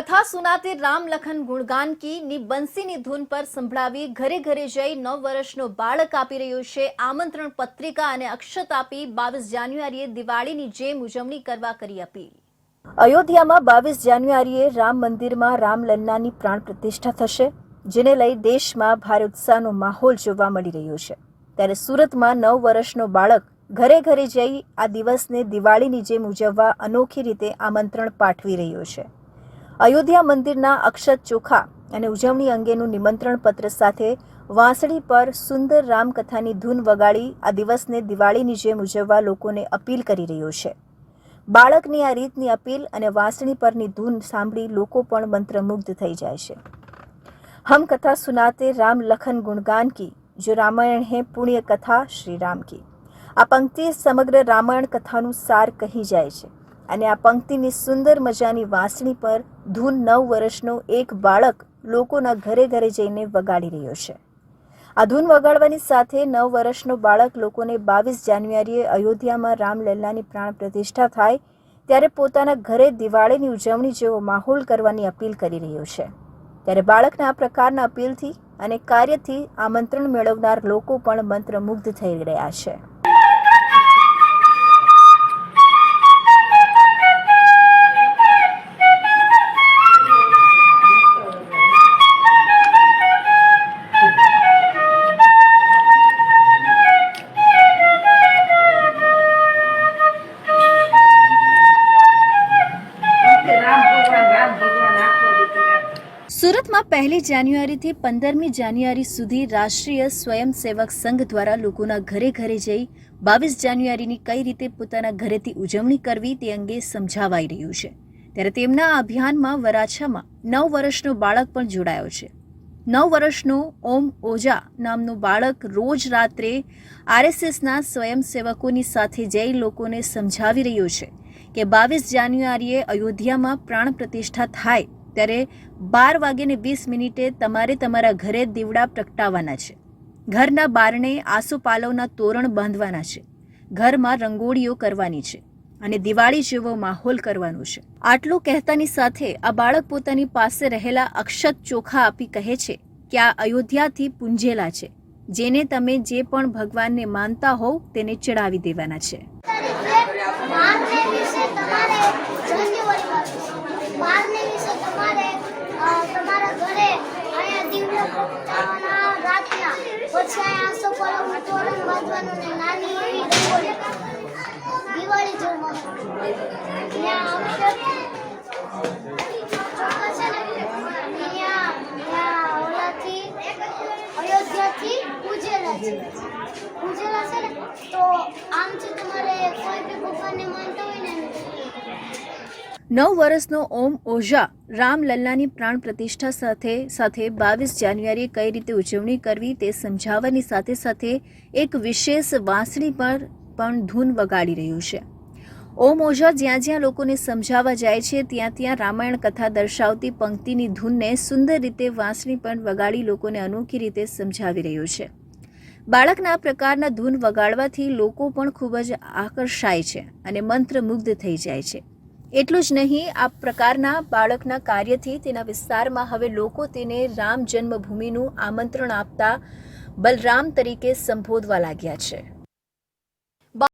कथा सुनाते राम लखन गुणगान की ની બંસીની ધૂન પર સંભળાવી ઘરે ઘરે જઈ 9 વર્ષનો બાળક આપી રહ્યો છે આમંત્રણ પત્રિકા અને અક્ષત આપી 22 જાન્યુઆરીએ દિવાળીની જેમ ઉજવણી કરવા કરી અપીલ। અયોધ્યામાં 22 જાન્યુઆરીએ રામ મંદિરમાં રામલલ્લાની પ્રાણ પ્રતિષ્ઠા થશે, જેને લઈ દેશમાં ભારે ઉત્સાહનો માહોલ જોવા મળી રહ્યો છે। ત્યારે સુરતમાં 9 વર્ષનો બાળક ઘરે ઘરે જઈ આ દિવસને દિવાળીની જેમ ઉજવવા અનોખી રીતે આમંત્રણ પાઠવી રહ્યો છે। અયોધ્યા મંદિરના અક્ષત ચોખા અને ઉજવણી અંગેનું નિમંત્રણ પત્ર સાથે વાંસળી પર સુંદર રામકથાની ધૂન વગાડી આ દિવસને દિવાળીની જેમ ઉજવવા લોકોને અપીલ કરી રહ્યો છે। બાળકની આ રીતની અપીલ અને વાંસળી પરની ધૂન સાંભળી લોકો પણ મંત્રમુગ્ધ થઈ જાય છે। હમ કથા સુનાતે રામ લખન ગુણગાન કી, જો રામાયણ હે પુણ્ય કથા શ્રી રામ કી। આ પંક્તિ સમગ્ર રામાયણ કથાનું સાર કહી જાય છે અને આ પંક્તિની સુંદર મજાની વાંસળી પર ધૂન 9 વર્ષનો એક બાળક લોકોના ઘરે ઘરે જઈને વગાડી રહ્યો છે। આ ધૂન વગાડવાની સાથે 9 વર્ષનો બાળક લોકોને 22 જાન્યુઆરીએ અયોધ્યામાં રામલલ્લાની પ્રાણ પ્રતિષ્ઠા થાય ત્યારે પોતાના ઘરે દિવાળીની ઉજવણી જેવો માહોલ કરવાની અપીલ કરી રહ્યો છે। ત્યારે બાળકના આ પ્રકારના અપીલથી અને કાર્યથી આમંત્રણ મેળવનાર લોકો પણ મંત્રમુગ્ધ થઈ રહ્યા છે। સુરતમાં 1 જાન્યુઆરીથી 15મી જાન્યુઆરી સુધી રાષ્ટ્રીય સ્વયંસેવક સંઘ દ્વારા લોકોના ઘરે ઘરે જઈ 22 જાન્યુઆરીની કઈ રીતે પોતાના ઘરેથી ઉજવણી કરવી તે અંગે સમજાવાઈ રહ્યું છે। ત્યારે તેમના આ અભિયાનમાં વરાછામાં 9 વર્ષનો બાળક પણ જોડાયો છે। 9 વર્ષનો ઓમ ઓઝા નામનું બાળક રોજ રાત્રે આરએસએસના સ્વયંસેવકોની સાથે જઈ લોકોને સમજાવી રહ્યો છે કે 22 જાન્યુઆરીએ અયોધ્યામાં પ્રાણ પ્રતિષ્ઠા થાય ત્યારે 12:20 તમારે તમારા ઘરે દીવડા પ્રગટાવવાના છે, ઘરના બારણે આસોપાલવના તોરણ બાંધવાના છે, ઘરમાં રંગોળીઓ કરવાની છે અને દિવાળી જેવો માહોલ કરવાનો છે। આટલું કહેતાની સાથે આ બાળક પોતાની પાસે રહેલા અક્ષત ચોખા આપી કહે છે કે આ અયોધ્યાથી પૂંજેલા છે, જેને તમે જે પણ ભગવાનને માનતા હોવ તેને ચડાવી દેવાના છે। તમારા ઘરે અહીંયા દીવડા પ્રગટાવવાના રાતના, પછી અહીંયા આસોપાલવનું તોરણ બાંધવાનું ને નાની એવી રંગોળી દિવાળી જેવું ત્યાં અક્ષત ચોખા છે ને ત્યાં ઓલાથી અયોધ્યાથી પૂજેલા છે ને તો આમથી તમારે કોઈ બી ભગવાનને માનતા હોય ને 9 વર્ષનો ઓમ ઓઝા રામલલ્લાની પ્રાણ પ્રતિષ્ઠા સાથે 22 જાન્યુઆરીએ કઈ રીતે ઉજવણી કરવી તે સમજાવવાની સાથે સાથે એક વિશેષ વાંસળી પર પણ ધૂન વગાડી રહ્યું છે। ઓમ ઓઝા જ્યાં જ્યાં લોકોને સમજાવવા જાય છે ત્યાં ત્યાં રામાયણ કથા દર્શાવતી પંક્તિની ધૂનને સુંદર રીતે વાંસળી પણ વગાડી લોકોને અનોખી રીતે સમજાવી રહ્યો છે। બાળકના આ પ્રકારના ધૂન વગાડવાથી લોકો પણ ખૂબ જ આકર્ષાય છે અને મંત્રમુગ્ધ થઈ જાય છે। એટલું જ નહીં, આ પ્રકારના બાળકના કાર્યથી તેના વિસ્તારમાં હવે લોકો તેને રામ જન્મભૂમિનું આમંત્રણ આપતા બલરામ તરીકે સંબોધવા લાગ્યા છે।